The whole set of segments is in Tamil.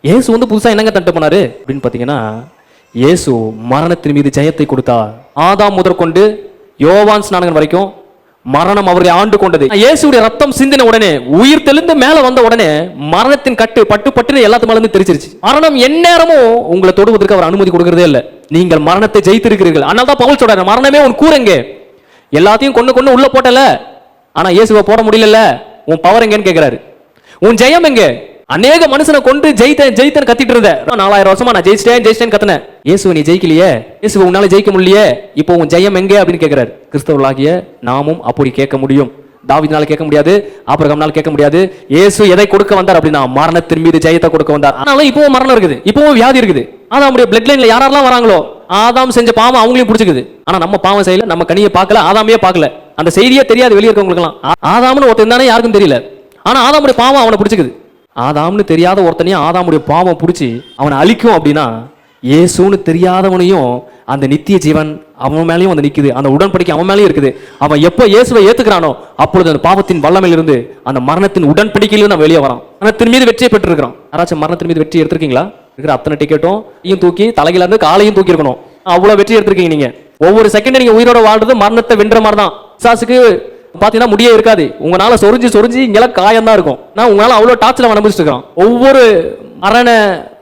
இயேசு வந்து புதுசா என்னங்க தட்டு போனாரு அப்படின்னு பாத்தீங்கன்னா, இயேசு மரணத்தின் மீது ஜெயத்தை கொடுத்தார். ஆதாம் முதற்கொண்டு யோவான் ஸ்நானகன் வரைக்கும் மரணம் அவரை ஆண்டு கொண்டது. இயேசுடைய ரத்தம் சிந்தின உடனே, உயிர் தெளிந்து மேல வந்த உடனே மரணத்தின் கட்டு பட்டு பட்டு எல்லாத்து மேல இருந்து தெரிச்சிருச்சு. மரணம் எந்நேரமும் உங்களை தொடுவதற்கு அவர் அனுமதி கொடுக்கறதே இல்ல. நீங்கள் மரணத்தை ஜெயித்திருக்கிறீர்கள். அதனால தான் பவுல் சொல்றாரு, மரணமே உன் கூரங்க. எல்லாத்தையும் கொண்டு உள்ள போட்டல, ஆனா இயேசுவை போட முடியல. உன் பவர் எங்கன்னு கேட்கிறாரு. உன் ஜெயம் எங்க? அநேக மனுஷனை கொண்டு ஜெயித்தேன் கத்திட்டு இருந்த 4000 வருஷமா நான் ஜெயிச்சிட்டேன் கத்தினேன். இயேசுவை நீ ஜெயிக்கலையே, இயேசுவை உன்னால ஜெயிக்க முடியலையே, இப்போ உன் ஜெயம் எங்க அப்படின்னு கேட்கிறாரு. கிறிஸ்தவர்களாகிய நாமும் அப்படி கேட்க முடியும். தாவீதுனால கேட்க முடியாது, ஆபிரகாம்னால கேட்க முடியாது. இயேசு எதை கொடுக்க வந்தார் அப்படின்னா, மரணத்தின் மீது ஜெயத்தை கொடுக்க வந்தார். ஆனாலும் இப்பவும் மரணம் இருக்குது, இப்பவும் வியாதி இருக்குது. ஆதாமுடைய பிளட் லைன்ல யாரெல்லாம் வராங்களோ, ஆதாம் செஞ்ச பாவம் அவங்களையும் பிடிச்சிக்குது. ஆனா நம்ம பாவம் செய்யல, நம்ம கனியை பார்க்கல, ஆதாமையே பார்க்கல. அந்த செய்தியே தெரியாது வெளியே இருக்கவங்களுக்கெல்லாம். ஆதாம்னு ஒருத்தன் தானே யாருக்கும் தெரியல, ஆனா ஆதாமுடைய பாவம் அவனை பிடிச்சிக்குது. ஆதாம்னு தெரியாத ஒருத்தனையும் ஆதாமுடைய பாவம் பிடிச்சி அவனை அழிக்கும் அப்படின்னா, இயேசுன்னு தெரியாதவனையும் அந்த நித்திய ஜீவன் அவன் மேலேயும் வந்து நிக்குது, அந்த உடன்படிக்கை அவன் மேலேயும் இருக்குது. அவன் எப்போ இயேசுவை ஏத்துக்கிறானோ அப்பொழுது அந்த பாவத்தின் வல்லமையிலிருந்து, அந்த மரணத்தின் உடன்படிக்கையிலிருந்து அவன் வெளியே வரான். மரணத்தின் மீது வெற்றியை பெற்று இருக்கிறான். யாராச்சும் மரணத்தின் மீது வெற்றி எடுத்திருக்கீங்களா? இருக்கிற அத்தனை டிக்கெட்டும் தூக்கி தலையில இருந்து காலையும் தூக்கி இருக்கணும். அவ்வளவு வெற்றி எடுத்திருக்கீங்க நீங்க. ஒவ்வொரு செகண்ட் நீங்க உயிரோட வாழ்றது மரணத்தை வென்ற மாதிரி தான். சாசுக்கு பாத்தீங்கன்னா முடியே இருக்காது, உங்களால சொரிஞ்சு இங்கெல்லாம் காயம் தான் இருக்கும். நான் உங்களால அவ்வளவு டார்ச்சர் அனுபவிச்சுட்டு இருக்கிறோம். ஒவ்வொரு மரண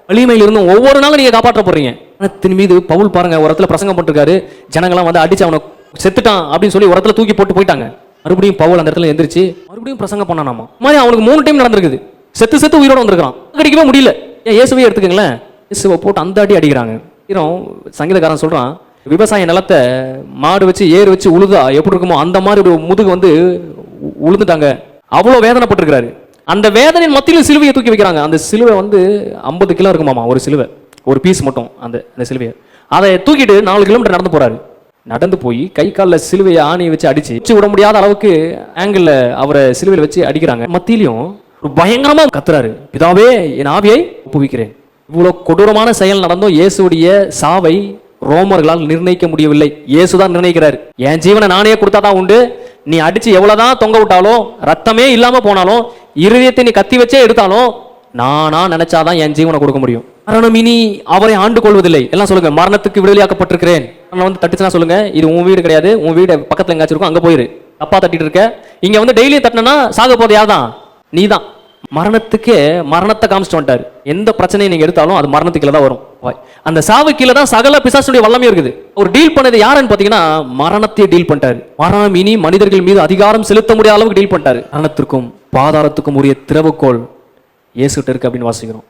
வலிமையில இருந்தும் ஒவ்வொரு நாளும் நீங்க காப்பாற்ற போறீங்க. மரணத்தின் மீது பவுல் பாருங்க, ஒரு இடத்துல பிரசங்கம் பண்ணிருக்காரு. ஜனங்களாம் வந்து அடிச்சு அவனை செத்துட்டான் அப்படின்னு சொல்லி ஒரு இடத்துல தூக்கி போட்டு போயிட்டாங்க. மறுபடியும் பவுல் அந்த இடத்துல எந்திரிச்சு மறுபடியும் பிரசங்கம் பண்ணானாமா. மாதிரி அவனுக்கு 3 டைம் நடந்திருக்குது. செத்து உயிரோட வந்திருக்கான். அடிக்கவே முடியல. இயேசுவே எடுத்துக்கங்களேன், இயேசுவை போட்டு அந்த அடி அடிக்கிறாங்க. சங்கீதக்காரன் சொல்றான், விவசாய நிலத்தை மாடு வச்சு ஏறு வச்சு உழுதா எப்படி இருக்குமோ அந்த மாதிரி முதுகு வந்து உழுந்துட்டாங்க. அவ்வளோ வேதனைப்பட்டிருக்கிறாரு. அந்த வேதனையின் மத்தியில் சிலுவையை தூக்கி வைக்கிறாங்க. அந்த சிலுவை வந்து 50 கிலோ இருக்குமாமா, ஒரு சிலுவை, ஒரு பீஸ் மட்டும். அந்த சிலுவையை அதை தூக்கிட்டு 4 கிலோமீட்டர் நடந்து போறாரு. நடந்து போய் கை காலில் சிலுவையை ஆணி வச்சு அடிச்சு விட முடியாத அளவுக்கு ஆங்கிள் அவரை சிலுவையில் வச்சு அடிக்கிறாங்க. மத்தியிலையும் பயங்கரமா கத்துறாரு, பிதாவே என் ஆவியை ஒப்புவிக்கிறேன். இவ்வளவு கொடூரமான செயல் நடந்தும் இயேசுடைய சாவை ரோமர்களால் நிர்ணயிக்க முடியவில்லை. இயேசுதான் நிர்ணயிக்கிறார். என் ஜீவனை நானே கொடுத்தாதான் உண்டு. நீ அடிச்சு எவ்வளவுதான் தொங்க விட்டாலும், ரத்தமே இல்லாம போனாலும், இருதயத்தை நீ கத்தி வச்சே எடுத்தாலும், நானா நினைச்சாதான் என் ஜீவனை கொடுக்க முடியும். மரணம் இனி அவரை ஆண்டு கொள்வதில்லை. எல்லாம் சொல்லுங்க, மரணத்துக்கு விடுதலையாக்கப்பட்டிருக்கிறேன். வந்து தட்டுச்சுன்னா சொல்லுங்க, இது உன் வீடு கிடையாது, உன் வீடு பக்கத்துல எங்காச்சும் இருக்கும், அங்க போயிரு. தப்பா தட்டிட்டு இருக்க. இங்க வந்து டெய்லியும் தட்டினா சாக போது யார்தான்? நீ தான். மரணத்துக்கே மரணத்தை காமிச்சிட்டு வந்துட்டாரு. எந்த பிரச்சனையை நீங்க எடுத்தாலும் அது மரணத்துக்குள்ள தான் வரும். அந்த சாவு கீழே தான் சகல பிசாசுடைய வல்லமே இருக்குது. ஒரு டீல் பண்ணது யாருன்னு பாத்தீங்கன்னா, மரணத்தை டீல் பண்ணிட்டாரு. மரணம் இனி மனிதர்கள் மீது அதிகாரம் செலுத்த முடியாத அளவுக்கு டீல் பண்ணிட்டாரு. மரணத்திற்கும் பாதாளத்துக்கும் உரிய திறவுகோல் இயேசுகிட்ட இருக்கு அப்படின்னு வாசிக்கிறோம்.